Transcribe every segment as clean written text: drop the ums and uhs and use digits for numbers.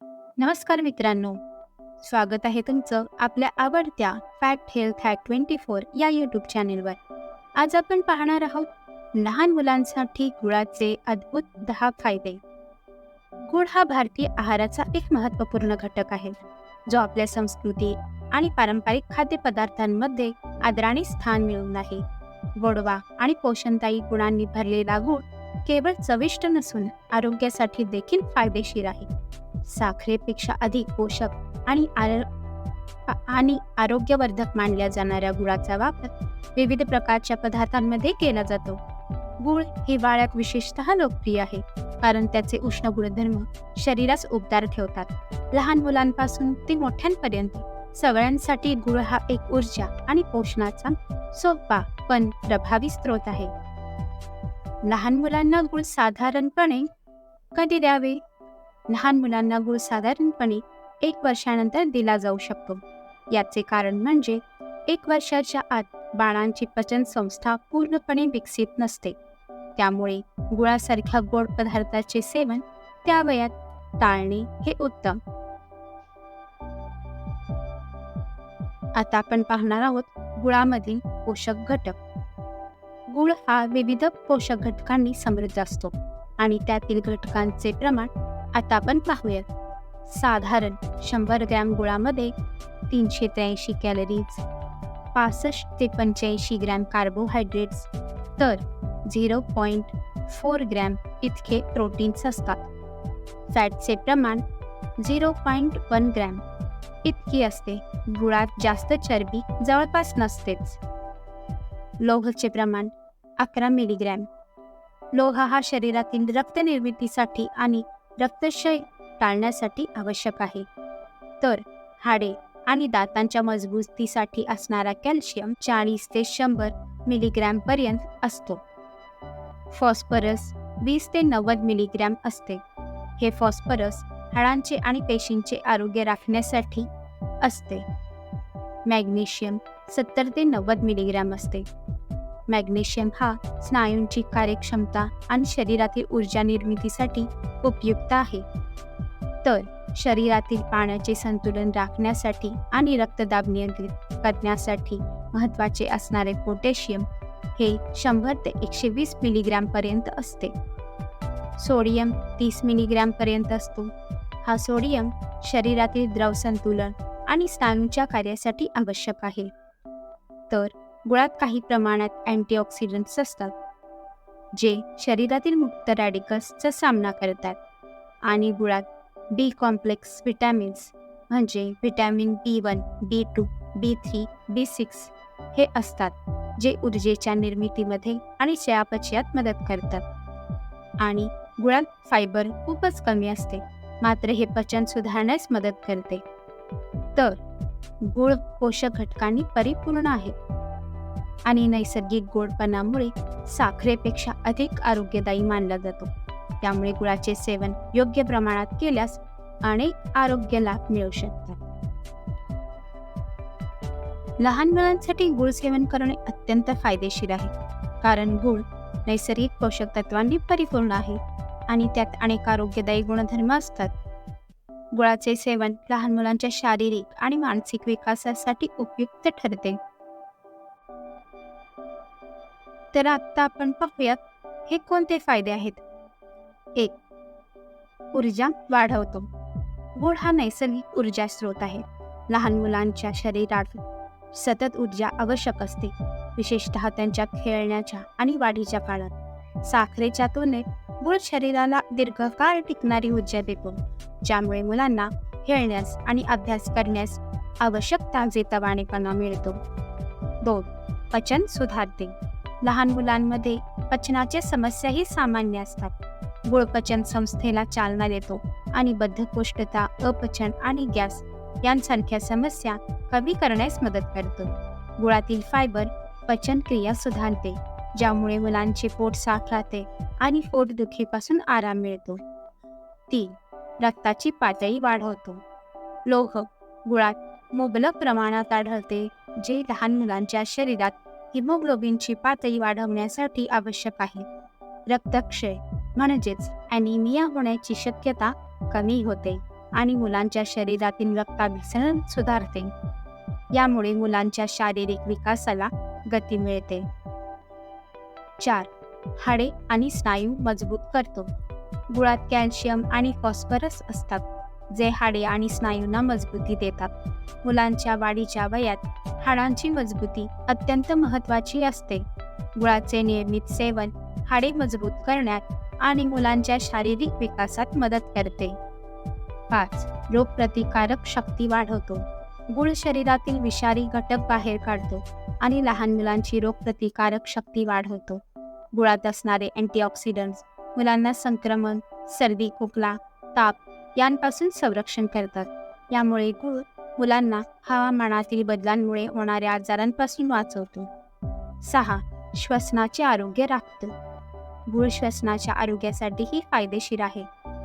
नमस्कार मित्रांनो, स्वागत आहे तुमचं आपल्या आवडत्या फॅक्ट हेल्थ हॅक 24 या यूट्यूब चॅनेलवर. आज आपण पाहणार आहोत लहान मुलांसाठी गुळाचे अद्भुत 10 फायदे. गुळ हा भारतीय आहाराचा एक महत्त्वपूर्ण घटक आहे, जो आपल्या संस्कृती आणि पारंपरिक खाद्यपदार्थांमध्ये आदराने स्थान मिळवून आहे. गोडवा आणि पोषणदायी गुणांनी भरलेला गूळ केवळ चविष्ट नसून आरोग्यासाठी देखील फायदेशीर आहे. साखरेपेक्षा अधिक पोषक आणि आरोग्यवर्धक मानल्या जाणाऱ्या गुळाचा वापर विविध प्रकारच्या पदार्थांमध्ये केला जातो. गूळ हिवाळ्यात विशेषतः लोकप्रिय आहे, कारण त्याचे उष्ण गुणधर्म शरीरास उबदार ठेवतात. लहान मुलांपासून ते मोठ्यांपर्यंत सगळ्यांसाठी गुळ हा एक ऊर्जा आणि पोषणाचा सोपा पण प्रभावी स्रोत आहे. लहान मुलांना गूळ साधारणपणे कधी द्यावे? लहान मुलांना गूळ साधारणपणे 1 वर्षानंतर दिला जाऊ शकतो. याचे कारण म्हणजे 1 वर्षाच्या आत बाळांची पचन संस्था पूर्णपणे विकसित नसते. त्यामुळे गुळासारख्या गोड पदार्थाचे सेवन त्या वयात टाळणे हे उत्तम. आता आपण पाहणार आहोत गुळामधील पोषक घटक. गूळ हा विविध पोषक घटकांनी समृद्ध असतो आणि त्यातील घटकांचे प्रमाण आता आपण पाहूयात. साधारण 100 ग्रॅम गुळामध्ये 383 कॅलरीज, 65 ते 85 ग्रॅम कार्बोहायड्रेट्स तर 0.4 ग्रॅम इतके प्रोटीन्स असतात. फॅटचे प्रमाण 0.1 ग्रॅम इतकी असते. गुळात जास्त चरबी जवळपास नसतेच. लोहाचे प्रमाण 11 मिलीग्रॅम. लोह हा शरीरातील रक्तनिर्मितीसाठी आणि रक्तक्षय टाळण्यासाठी आवश्यक आहे. तर हाडे आणि दातांच्या मजबूतीसाठी असणारा कॅल्शियम 40 ते 100 मिलीग्रॅम पर्यंत असतो. फॉस्फरस 20 ते 90 मिलीग्रॅम असते. हे फॉस्फरस हाडांचे आणि पेशींचे आरोग्य राखण्यासाठी असते. मॅग्नेशियम 70 ते 90 मिलीग्रॅम असते. मॅग्नेशियम हा स्नायूंची कार्यक्षमता आणि शरीरातील ऊर्जा निर्मितीसाठी उपयुक्त आहे. तर शरीरातील पाण्याचे संतुलन राखण्यासाठी आणि रक्तदाब नियंत्रित करण्यासाठी महत्त्वाचे असणारे पोटॅशियम हे 100 ते 120 मिलीग्रॅम पर्यंत असते. सोडियम 30 मिलीग्रॅम पर्यंत असतो. हा सोडियम शरीरातील द्रव संतुलन आणि स्नायूंच्या कार्यासाठी आवश्यक आहे. तर गुळात काही प्रमाणात अँटीऑक्सिडंट्स असतात, जे शरीरातील मुक्त रॅडिकल्सचा सामना करतात. आणि गुळात बी कॉम्प्लेक्स विटॅमिन्स म्हणजे vitamin B1, B2, B3, B6 हे असतात, जे ऊर्जेच्या निर्मितीमध्ये आणि चयापचयात मदत करतात. आणि गुळात फायबर खूपच कमी असते, मात्र हे पचन सुधारण्यास मदत करते. तर गुळ पोषक घटकांनी परिपूर्ण आहे आणि नैसर्गिक गोडपणामुळे साखरेपेक्षा अधिक आरोग्यदायी मानला जातो. त्यामुळे गुळाचे सेवन योग्य प्रमाणात केल्यास अनेक आरोग्य लाभ मिळू शकतात. लहान मुलांसाठी गुळ सेवन करणे अत्यंत फायदेशीर आहे, कारण गुळ नैसर्गिक पोषक तत्वांनी परिपूर्ण आहे आणि त्यात अनेक आरोग्यदायी गुणधर्म असतात. गुळाचे सेवन लहान मुलांच्या शारीरिक आणि मानसिक विकासासाठी उपयुक्त ठरते. तर आता आपण पाहूयात हे कोणते फायदे आहेत. 1. ऊर्जा वाढवतो. गुळ हा नैसर्गिक ऊर्जा स्रोत आहे. लहान मुलांच्या शरीरात सतत ऊर्जा आवश्यक असते, विशेषतः त्यांच्या खेळण्याच्या आणि वाढीच्या काळात. साखरेच्या तुलनेत गुळ शरीराला दीर्घकाळ टिकणारी ऊर्जा देतो, ज्यामुळे मुलांना खेळण्यास आणि अभ्यास करण्यास आवश्यक ताजेतवानेपणा मिळतो. 2. पचन सुधारते. लहान मुलांमध्ये पचनाच्या समस्याही सामान्य असतात. गुळ पचन संस्थेला चालना देतो आणि बद्धकोष्ठता, अपचन आणि गॅस यांसारख्या समस्या कमी करण्यास मदत करतो. गुळातील फायबर पचनक्रिया सुधारते, ज्यामुळे मुलांचे पोट साफ राहते आणि पोटदुखीपासून आराम मिळतो. 3. रक्ताची पातळी वाढवतो. लोह गुळात मुबलक प्रमाणात आढळते, जे लहान मुलांच्या शरीरात हिमोग्लोबिनची पातळी वाढवण्यासाठी आवश्यक आहे. रक्तक्षय म्हणजेच ॲनिमिया होण्याची शक्यता कमी होते. आणि मुलांच्या शरीरातील रक्ताभिसरण सुधारते. यामुळे मुलांच्या शारीरिक विकासाला गती मिळते. 4. हाडे आणि स्नायू मजबूत करतो. गुळात कॅल्शियम आणि फॉस्फरस असतात, जे हाडे आणि स्नायूंना मजबूती देतात. मुलांच्या वाढीच्या वयात हाडांची मजबूती अत्यंत महत्त्वाची असते. गुळाचे नियमित सेवन हाडे मजबूत करण्यात आणि मुलांच्या शारीरिक विकासात मदत करते. 5. रोगप्रतिकारक शक्ती वाढवतो. गुळ शरीरातील विषारी घटक बाहेर काढतो आणि लहान मुलांची रोगप्रतिकारक शक्ती वाढवतो. गुळात असणारे अँटीऑक्सिडंट्स मुलांना संक्रमण, सर्दी, खोकला, ताप यांपासून संरक्षण करतात. यामुळे गुळ मुलांना हवामानातील बदलांमुळे होणाऱ्या आजारांपासून वाचवतो. 6. श्वसनाचे आरोग्य राखतो. गुळ श्वसनाच्या आरोग्यासाठीही फायदेशीर आहे.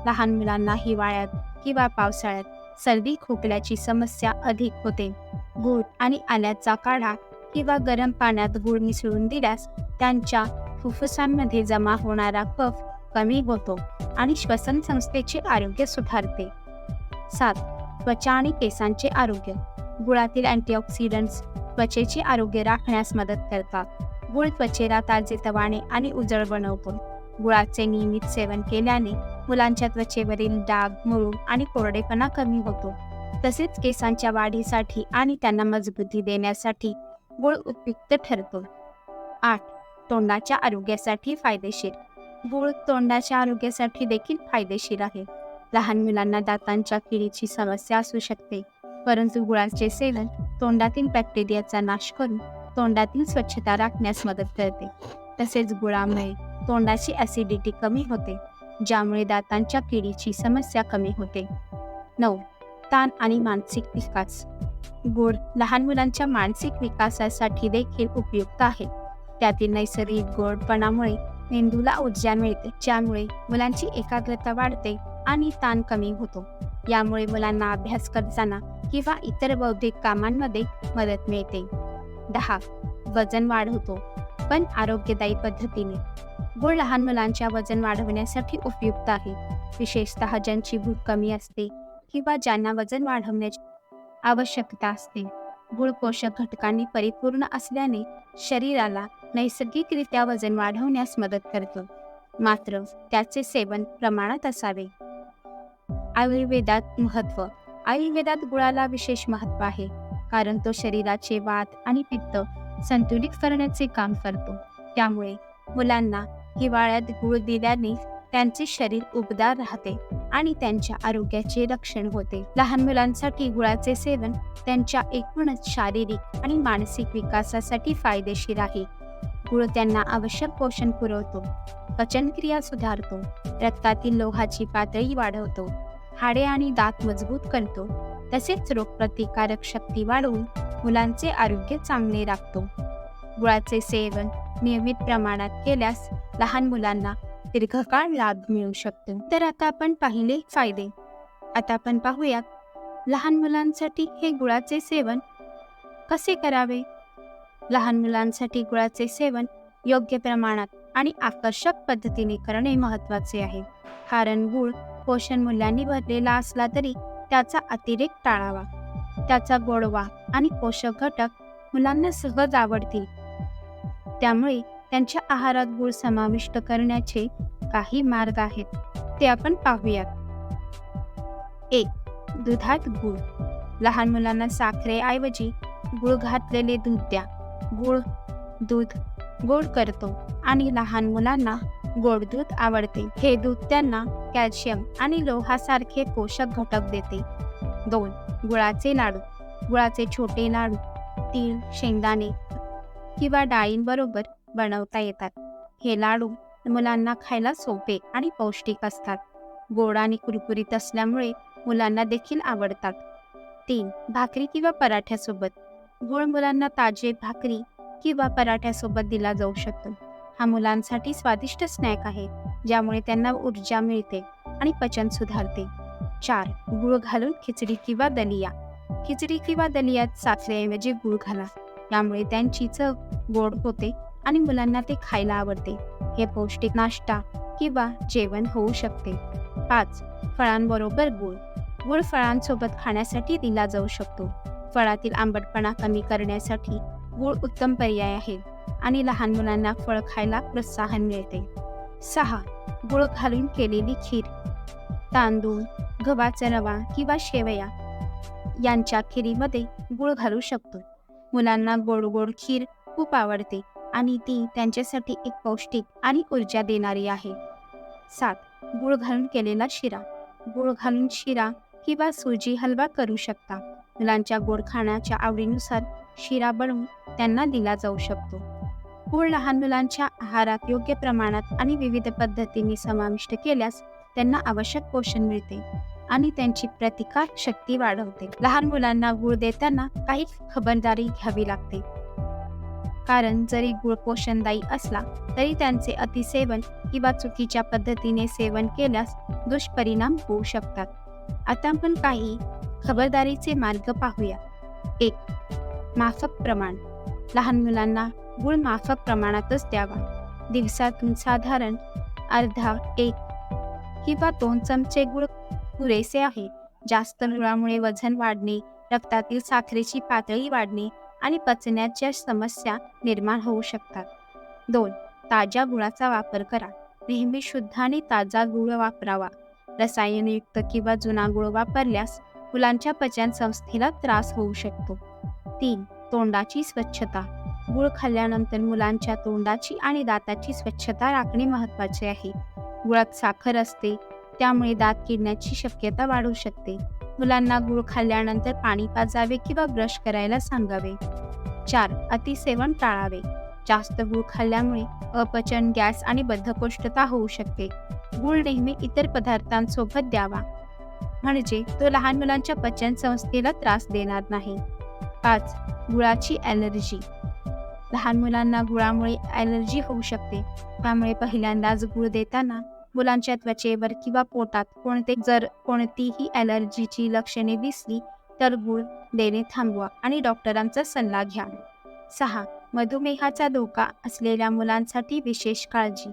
लहान मुलांना हिवाळ्यात किंवा पावसाळ्यात सर्दी खोकल्याची समस्या अधिक होते. गूळ आणि आल्याचा काढा किंवा गरम पाण्यात गूळ मिसळून दिल्यास त्यांच्या फुफ्फुसांमध्ये जमा होणारा कफ कमी होतो आणि श्वसन संस्थेचे आरोग्य सुधारते. 7. त्वचा आणि केसांचे आरोग्य. गुळातील अँटीऑक्सिडंट्स त्वचेचे आरोग्य राखण्यास मदत करतात. गुळ त्वचेला ताजेतवाने आणि उजळ बनवतो. गुळाचे नियमित सेवन केल्याने मुलांच्या त्वचेवरील डाग, मुळू आणि कोरडेपणा कमी होतो. तसेच केसांच्या वाढीसाठी आणि त्यांना मजबूती देण्यासाठी गुळ उपयुक्त ठरतो. 8. तोंडाच्या आरोग्यासाठी फायदेशीर. गुळ तोंडाच्या आरोग्यासाठी देखील फायदेशीर आहे. लहान मुलांना दातांच्या किडीची समस्या असू शकते, परंतु गुळाचे सेवन तोंडातील बॅक्टेरियाचा नाश करून तोंडातील स्वच्छता राखण्यास मदत करते. तसेच गुळामुळे तोंडाची ॲसिडिटी कमी होते, ज्यामुळे दातांच्या किडीची समस्या कमी होते. 9. ताण आणि मानसिक विकास. गुळ लहान मुलांच्या मानसिक विकासासाठी देखील उपयुक्त आहे. त्यातील नैसर्गिक गोडपणामुळे मेंदूला ऊर्जा मिळते, ज्यामुळे मुलांची एकाग्रता वाढते आणि ताण कमी होतो. यामुळे मुलांना अभ्यास करताना किंवा इतर बौद्धिक कामांमध्ये मदत मिळते. 10. वजन वाढवतो, पण आरोग्यदायी पद्धतीने. गुळ लहान मुलांच्या वजन वाढवण्यासाठी उपयुक्त आहे, विशेषतः ज्यांची भूक कमी असते किंवा ज्यांना वजन वाढवण्याची आवश्यकता असते. गुळ पोषक घटकांनी परिपूर्ण असल्याने शरीराला नैसर्गिकरित्या वजन वाढवण्यास मदत करतो, मात्र त्याचे सेवन प्रमाणात असावे. आयुर्वेदात महत्त्व. आयुर्वेदात गुळाला विशेष महत्त्व आहे, कारण तो शरीराचे वात आणि पित्त संतुलित करण्याचे काम करतो. त्यामुळे मुलांना हिवाळ्यात गुळ दिल्याने त्यांचे शरीर उबदार राहते आणि त्यांच्या आरोग्याचे रक्षण होते. लहान मुलांसाठी गुळाचे सेवन त्यांच्या एकूणच शारीरिक आणि मानसिक विकासासाठी फायदेशीर आहे. गुळ त्यांना आवश्यक पोषण पुरवतो, पचनक्रिया सुधारतो, रक्तातील लोहाची पातळी वाढवतो, हाडे आणि दात मजबूत करतो, तसेच रोगप्रतिकारक शक्ती वाढवून मुलांचे आरोग्य चांगले राखतो. गुळाचे सेवन नियमित प्रमाणात केल्यास लहान मुलांना दीर्घकाळ लाभ मिळू शकतो. तर आता आपण पाहिले फायदे. आता आपण पाहूयात लहान मुलांसाठी हे गुळाचे सेवन कसे करावे. लहान मुलांसाठी गुळाचे सेवन योग्य प्रमाणात आणि आकर्षक पद्धतीने करणे महत्त्वाचे आहे. कारण गुळ पोषण मूल्यांनी भरलेला असला तरी त्याचा अतिरेक टाळावा. त्याचा गोडवा आणि पोषक घटक मुलांना सहज आवडतील. त्यामुळे त्यांच्या आहारात गुळ समाविष्ट करण्याचे काही मार्ग आहेत, ते आपण पाहूयात. 1. दुधात गुळ. लहान मुलांना साखरेऐवजी गुळ घातलेले दूध द्या. गुळ दूध गोड करतो आणि लहान मुलांना गोड दूध आवडते. हे दूध त्यांना कॅल्शियम आणि लोहासारखे पोषक घटक देते. 2. गुळाचे लाडू. गुळाचे छोटे लाडू तीळ, शेंगदाणे किंवा डाळींबरोबर बनवता येतात. हे लाडू मुलांना खायला सोपे आणि पौष्टिक असतात. गोड आणि कुरकुरीत असल्यामुळे मुलांना देखील आवडतात. 3. भाकरी किंवा पराठ्यासोबत. गुळ मुलांना ताजे भाकरी किंवा पराठ्यासोबत दिला जाऊ शकतो. हा मुलांसाठी स्वादिष्ट स्नॅक आहे, ज्यामुळे त्यांना ऊर्जा मिळते आणि पचन सुधारते. 4. गुळ घालून खिचडी किंवा दलिया. खिचडी किंवा दलियात साखरेऐवजी गुळ घाला. यामुळे त्यांची चव गोड होते आणि मुलांना ते खायला आवडते. हे पौष्टिक नाश्ता किंवा जेवण होऊ शकते. 5. फळांबरोबर गुळ. गुळ फळांसोबत खाण्यासाठी दिला जाऊ शकतो. फळातील आंबटपणा कमी करण्यासाठी गुळ उत्तम पर्याय आहे आणि लहान मुलांना फळ खायला प्रोत्साहन मिळते. 6. गुळ घालून केलेली खीर. तांदूळ, गव्हाचा रवा किंवा शेवया यांच्या खिरीमध्ये गुळ घालू शकतो. मुलांना गोड गोड खीर खूप आवडते आणि ती त्यांच्यासाठी एक पौष्टिक आणि ऊर्जा देणारी आहे. 7. गुळ घालून केलेला शिरा. गुळ घालून शिरा किंवा सुजी हलवा करू शकता. मुलांच्या गोड खाण्याच्या आवडीनुसार शिरा बनवून त्यांना दिला जाऊ शकतो. गुळ लहान मुलांच्या आहारात योग्य प्रमाणात आणि विविध पद्धतींनी समाविष्ट केल्यास त्यांना आवश्यक पोषण मिळते आणि त्यांची प्रतिकार शक्ती वाढवते. लहान मुलांना गुळ देताना काही खबरदारी घ्यावी लागते, कारण जरी गुळ पोषणदायी असला तरी त्यांचे अतिसेवन किंवा चुकीच्या पद्धतीने सेवन केल्यास दुष्परिणाम होऊ शकतात. आता आपण काही खबरदारीचे मार्ग पाहूया. 1. माफक प्रमाण. लहान मुलांना गुळ माफक प्रमाणातच द्यावा. दिवसातून साधारण अर्धा, 1 किंवा 2 चमचे गुळ पुरेसे आहे. जास्त गुळामुळे वजन वाढणे, रक्तातील साखरेची पातळी वाढणे आणि पचण्याच्या समस्या निर्माण होऊ शकतात. 2. ताज्या गुळाचा वापर करा. नेहमी शुद्ध आणि ताजा गुळ वापरावा. रसायनयुक्त किंवा जुना गुळ वापरल्यास मुलांच्या पचन संस्थेला त्रास होऊ शकतो. 3. तोंडाची स्वच्छता. गुळ खाल्ल्यानंतर मुलांच्या तोंडाची आणि दाताची स्वच्छता राखणे महत्त्वाचे आहे. गुळात साखर असते, त्यामुळे दात किडण्याची शक्यता वाढू शकते. मुलांना गुळ खाल्ल्यानंतर पाणी पाजावे किंवा ब्रश करायला सांगावे. 4. अतिसेवन टाळावे. जास्त गुळ खाल्ल्यामुळे अपचन, गॅस आणि बद्धकोष्ठता होऊ शकते. गुळ नेहमी इतर पदार्थांसोबत द्यावा, म्हणजे तो लहान मुलांच्या पचन संस्थेला त्रास देणार नाही. 5. गुळाची ॲलर्जी. लहान मुलांना गुळामुळे ॲलर्जी होऊ शकते, त्यामुळे पहिल्यांदाच गुळ देताना मुलांच्या त्वचेवर किंवा पोटात जर कोणतीही ॲलर्जीची लक्षणे दिसली तर गुळ देणे थांबवा आणि डॉक्टरांचा सल्ला घ्या. 6. मधुमेहाचा धोका असलेल्या मुलांसाठी विशेष काळजी.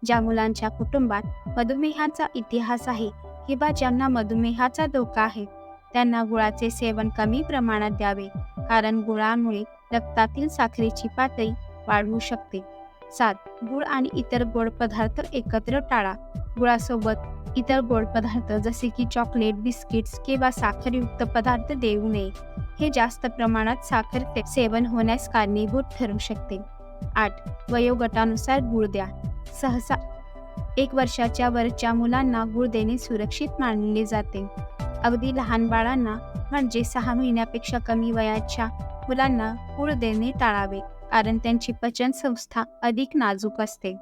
ज्या मुलांच्या कुटुंबात मधुमेहाचा इतिहास आहे किंवा ज्यांना मधुमेहाचा धोका आहे त्यांना गुळाचे सेवन कमी प्रमाणात द्यावे, कारण गुळामुळे रक्तातील साखरेची पातळी वाढू शकते. 7. गुळ आणि इतर गोड पदार्थ एकत्र टाळा. गुळासोबत इतर गोड पदार्थ जसे की चॉकलेट, बिस्किट्स किंवा साखरयुक्त पदार्थ देऊ नये. हे जास्त प्रमाणात साखर सेवन होण्यास कारणीभूत ठरू शकते. 8. वयोगटानुसार गुळ द्या. सहसा 1 वर्षाच्या वरच्या मुलांना गुळ देणे सुरक्षित मानले जाते. अगदी लहान बाळांना म्हणजे 6 महिन्यापेक्षा कमी वयाच्या मुलांना गुळ देणे टाळावे, कारण त्यांची पचन संस्था अधिक नाजूक असते.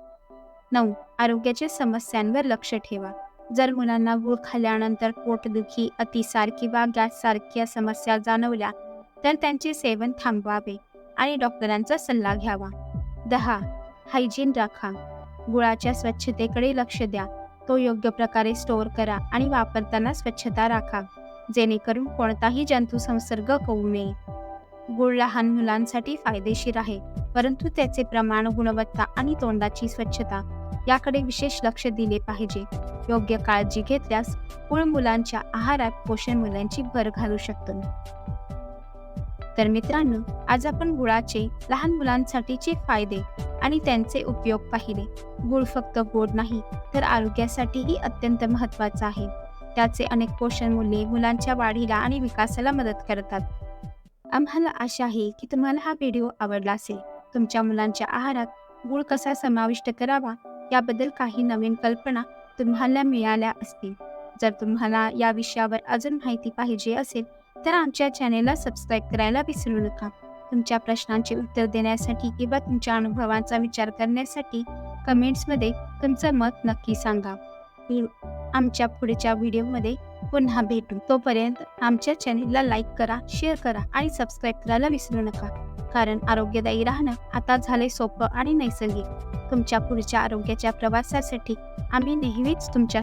9. आरोग्याच्या समस्यांवर लक्ष ठेवा. जर मुलांना गुळ खाल्ल्यानंतर पोटदुखी, अतिसार किंवा गॅस सारख्या समस्या जाणवल्या तर त्यांचे सेवन थांबवावे आणि डॉक्टरांचा सल्ला घ्यावा. 10. हायजीन राखा. गुळाच्या स्वच्छतेकडे लक्ष द्या. तो योग्य प्रकारे स्टोअर करा आणि वापरताना स्वच्छता राखा, जेणेकरून कोणताही जंतू संसर्ग होऊ नये. गुळ लहान मुलांसाठी फायदेशीर आहे, परंतु त्याचे प्रमाण, गुणवत्ता आणि तोंडाची स्वच्छता याकडे विशेष लक्ष दिले पाहिजे. योग्य काळजी घेतल्यास गुळ मुलांच्या आहारात पोषण मूल्यांची भर घालू शकतो. तर मित्रांनो, आज आपण गुळाचे लहान मुलांसाठीचे फायदे आणि त्यांचे उपयोग पाहिले. गुळ फक्त गोड नाही तर आरोग्यासाठीही अत्यंत महत्त्वाचा आहे. त्याचे अनेक पोषण मूल्ये मुलांच्या वाढीला आणि विकासाला मदत करतात. आम्हाला आशा आहे की तुम्हाला हा व्हिडिओ आवडला असेल. तुमच्या मुलांच्या आहारात गुळ कसा समाविष्ट करावा याबद्दल काही नवीन कल्पना तुम्हाला मिळाल्या असतील. जर तुम्हाला या विषयावर अजून माहिती पाहिजे असेल तर आमच्या चॅनेलला सबस्क्राईब करायला विसरू नका. तुमच्या प्रश्नांचे उत्तर देण्यासाठी किंवा तुमच्या अनुभवांचा विचार करण्यासाठी कमेंट्समध्ये तुमचं मत नक्की सांगा. आमच्या पुढच्या व्हिडिओमध्ये पुन्हा भेटू. तोपर्यंत आमच्या चॅनेलला लाईक करा, शेअर करा आणि सबस्क्राईब करायला विसरू नका, कारण आरोग्यदायी राहणं आता झाले सोपं आणि नैसर्गिक. तुमच्या पुढच्या आरोग्याच्या प्रवासासाठी आम्ही नेहमीच तुमच्या